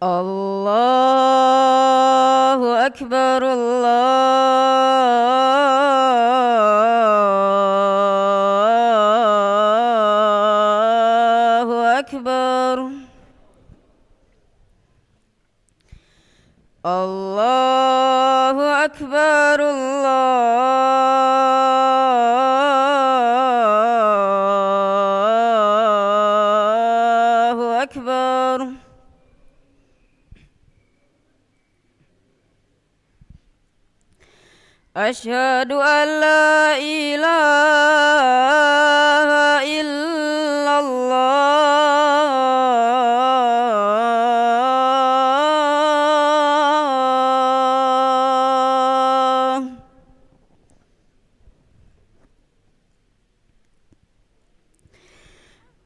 Allahu Akbar, Allahu Akbar, Allahu Akbar, Allahu Akbar. Asyhadu an la ilaha illallah.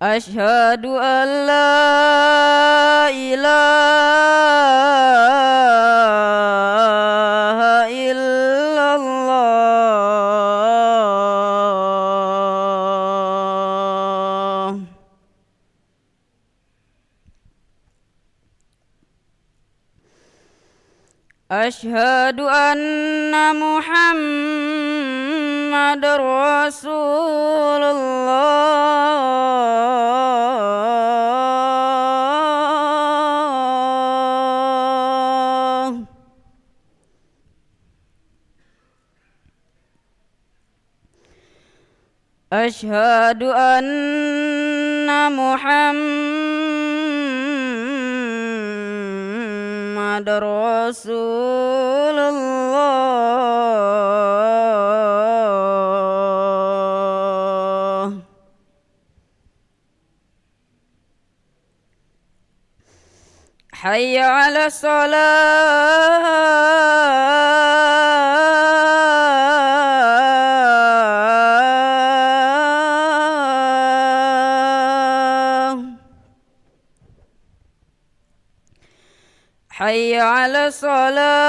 Asyhadu an la ilaha illallah. Asyhadu anna Muhammadar Rasulullah. Asyhadu anna Muhammadar Rasulullah. Hayya 'alas shalah. Hayya 'alas shalah.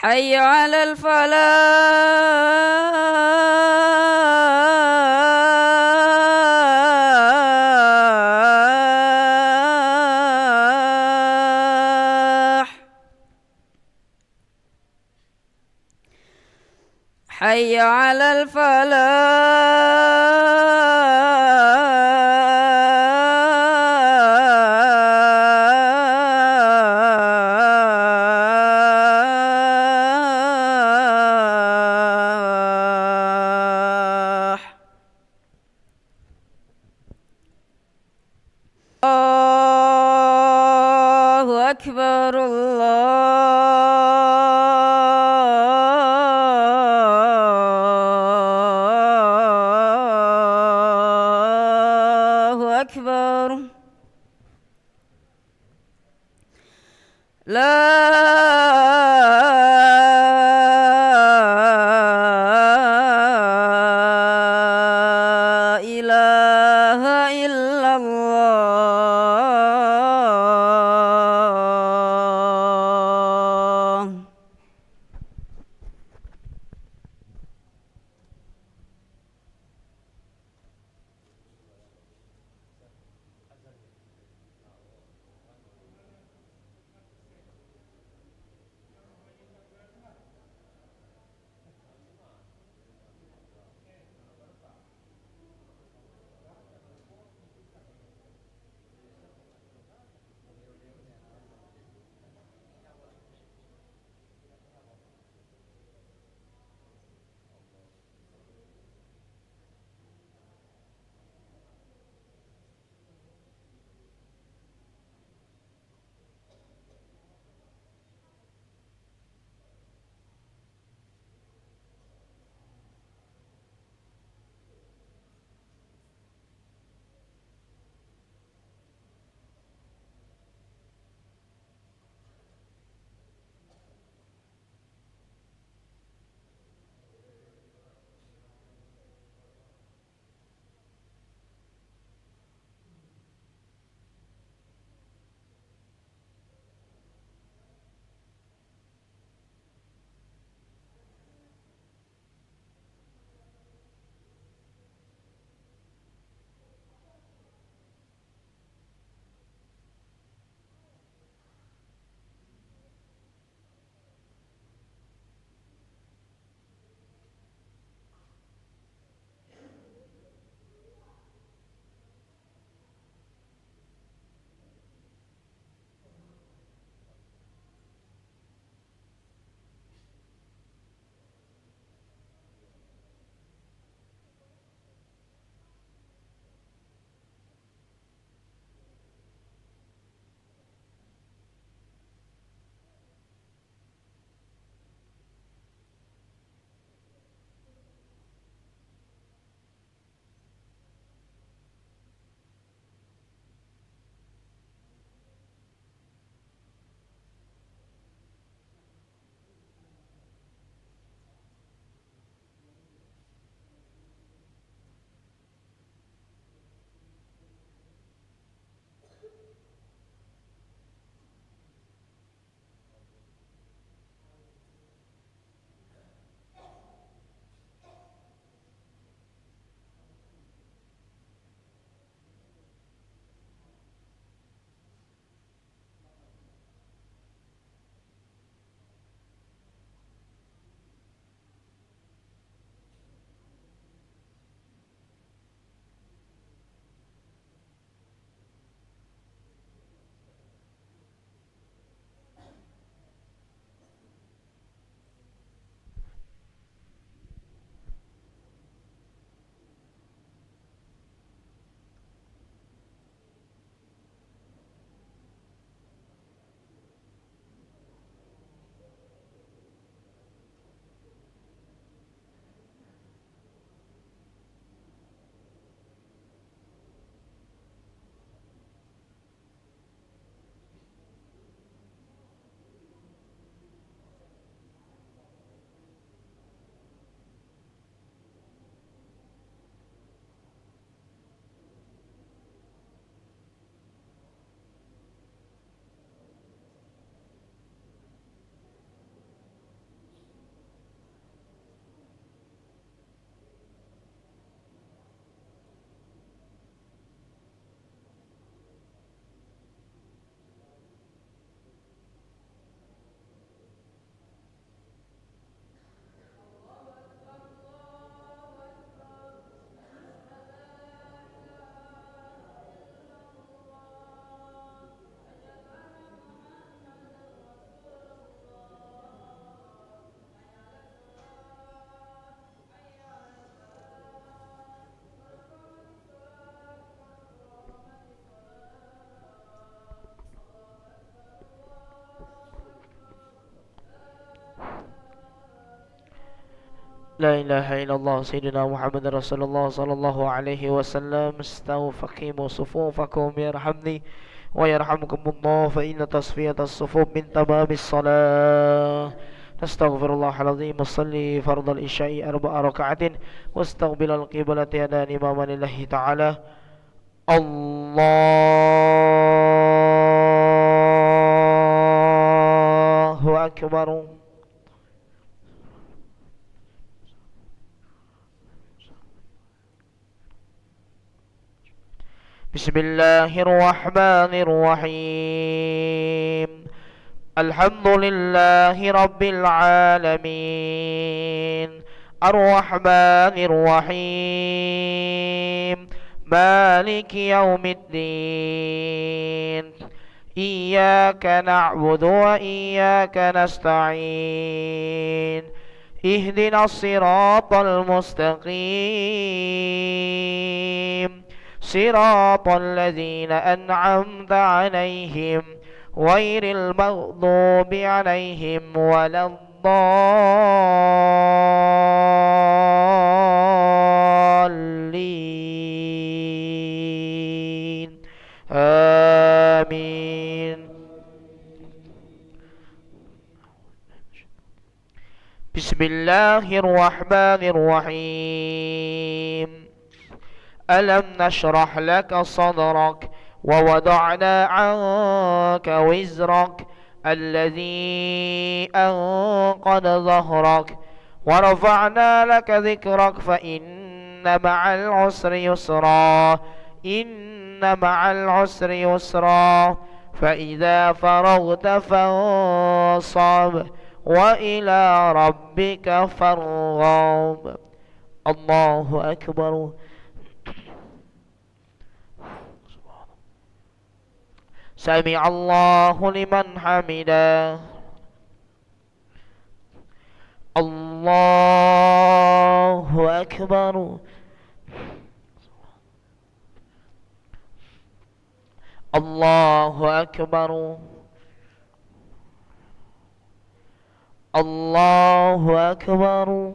Hayya 'alal falah. Hayya 'alal falah. Allahu Akbar, Allahu Akbar. La ilaha illallah. لا إله إلا الله سيدنا محمد رسول الله صلى الله عليه وسلم. استووا فقيموا صفوفكم يرحمني ويرحمكم الله، فإن تصفية الصفوف من تمام الصلاة. نستغفر الله العظيم وصلي فرض العشاء 4 ركعات واستقبل القبلة يدان إماما لله تعالى. الله أكبر. بسم الله الرحمن الرحيم. الحمد لله رب العالمين الرحمن الرحيم مالك يوم الدين إياك نعبد وإياك نستعين اهدنا الصراط المستقيم صراط الذين أنعمت عليهم غير المغضوب عليهم ولا الضالين آمين. بسم الله الرحمن الرحيم. ألم نشرح لك صدرك ووضعنا عنك وزرك الذي أنقض ظهرك ورفعنا لك ذكرك فإن مع العسر يسرا إن مع العسر يسرا فإذا فرغت فانصب وإلى ربك فارغب. الله أكبر. سمع الله لمن حمده. الله أكبر. الله أكبر. الله أكبر.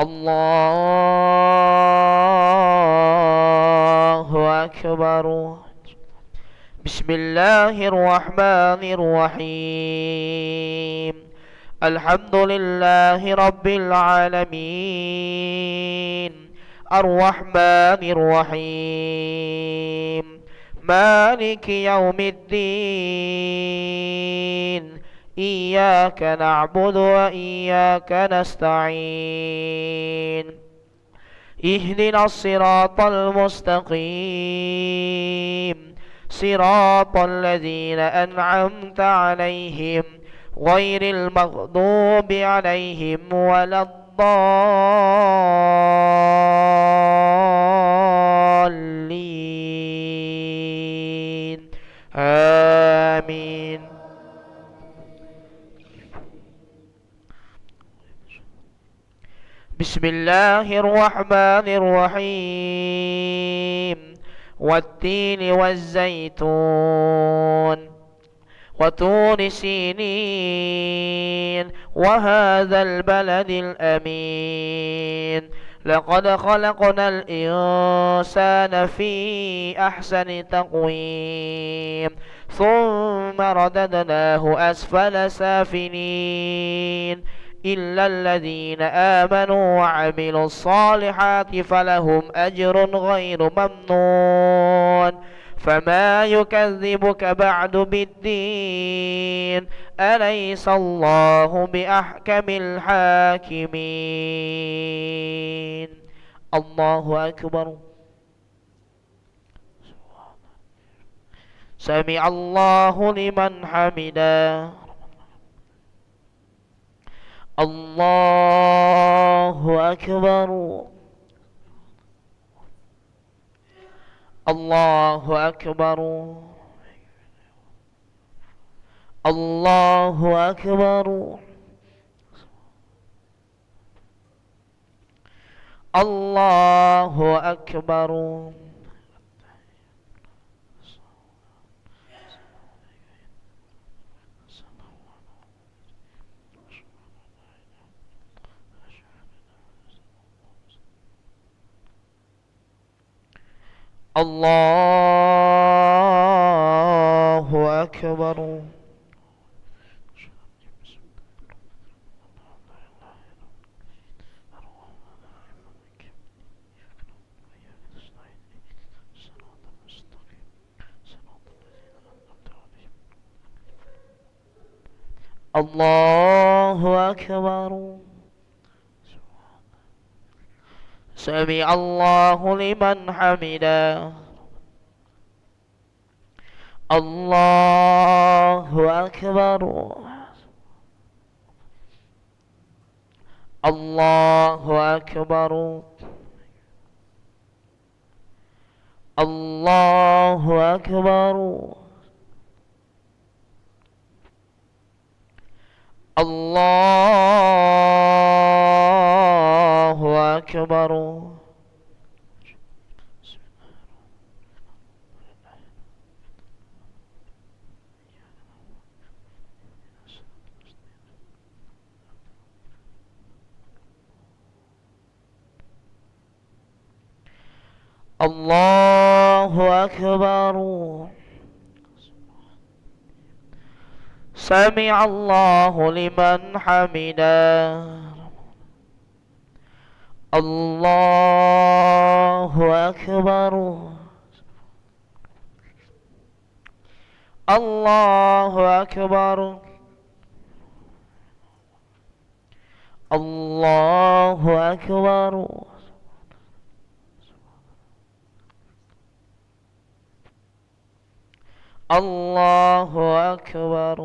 الله أكبر. بسم الله الرحمن الرحيم. الحمد لله رب العالمين الرحمن الرحيم مالك يوم الدين إياك نعبد وإياك نستعين اهدنا الصراط المستقيم صراط الذين أنعمت عليهم غير المغضوب عليهم ولا الضالين آمين. بسم الله الرحمن الرحيم. والتين والزيتون وطور سينين وهذا البلد الأمين لقد خلقنا الإنسان في أحسن تقويم ثم رددناه أسفل سافلين إلا الذين آمنوا وعملوا الصالحات فلهم أجر غير ممنون فما يكذبك بعد بالدين أليس الله بأحكم الحاكمين. الله أكبر. سمع الله لمن حمده. الله أكبر. الله أكبر. الله أكبر. الله أكبر. الله أكبر. الله أكبر. سمع الله لمن حمده. الله أكبر. الله أكبر. الله أكبر. الله أكبر. الله أكبر. سمع الله لمن حمده. الله أكبر. الله أكبر. الله أكبر. الله أكبر.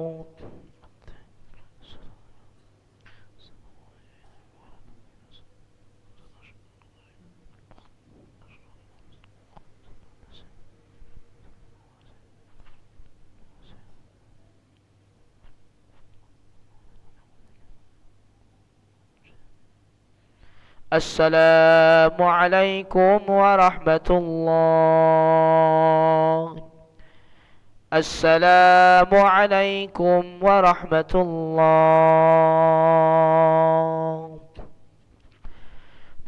السلام عليكم ورحمة الله. السلام عليكم ورحمة الله.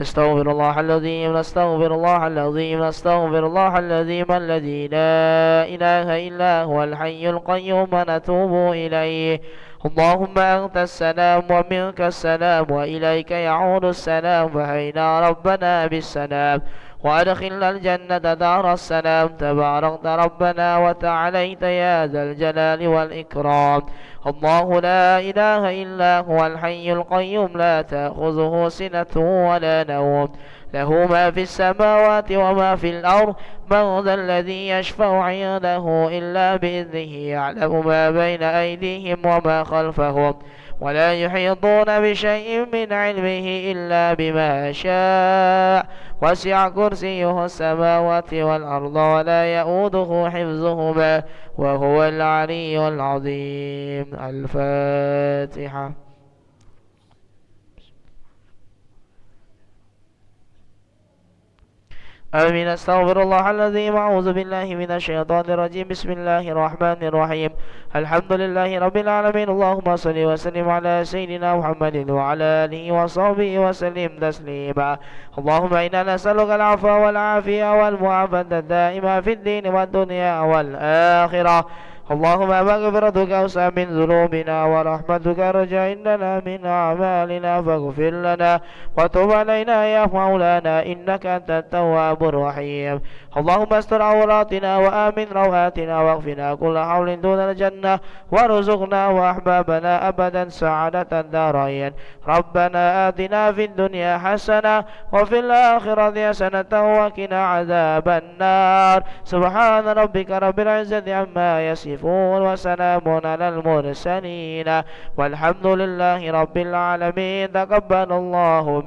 نستغفر الله العظيم. نستغفر الله العظيم. نستغفر الله العظيم الذي لا إله إلا هو الحي القيوم ونتوب إليه. اللهم أنت السلام ومنك السلام وإليك يعود السلام، فهينا ربنا بالسلام وأدخلنا الجنة دار السلام. تباركت ربنا وتعاليت يا ذا الجلال والإكرام. الله لا إله إلا هو الحي القيوم لا تأخذه سنة ولا نوم، له ما في السماوات وما في الأرض. من ذا الذي يشفع عنده إلا بإذنه، يعلم ما بين أيديهم وما خلفهم، ولا يحيطون بشيء من علمه إلا بما شاء. وسع كرسيه السماوات والأرض ولا يؤوده حفظهما وهو العلي العظيم. الفاتحة. آمين. أستغفر الله العظيم. أعوذ بالله من الشيطان الرجيم. بسم الله الرحمن الرحيم. الحمد لله رب العالمين. اللهم صل وسلم على سيدنا محمد وعلى آله وصحبه وسلم تسليما. اللهم إنا نسألك العفو والعافية والمعافاة الدائمة في الدين والدنيا والآخرة. اللهم مغفرتك أوسع من ذنوبنا ورحمتك أرجى لنا من أعمالنا، فاغفر لنا وتب علينا يا مولانا إنك أنت التواب الرحيم. اللهم استر عوراتنا وآمن روآتنا واغفنا كل حول دون الجنة، وارزقنا وأحبابنا أبدا سعادة الدارين. ربنا آتنا في الدنيا حسنة وفي الآخرة حسنة وقنا عذاب النار. سبحان ربك رب العزة عما يصفون وسلام على المرسلين والحمد لله رب العالمين. تقبل الله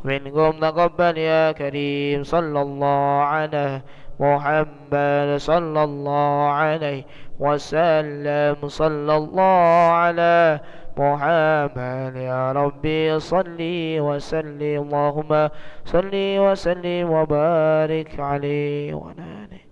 منكم تقبل يا كريم. صلى الله على محمد صلى الله عليه وسلم. صلى الله على محمد يا ربي صلي وسلم. اللهم صلي وسلم وبارك عليه وعلى آله.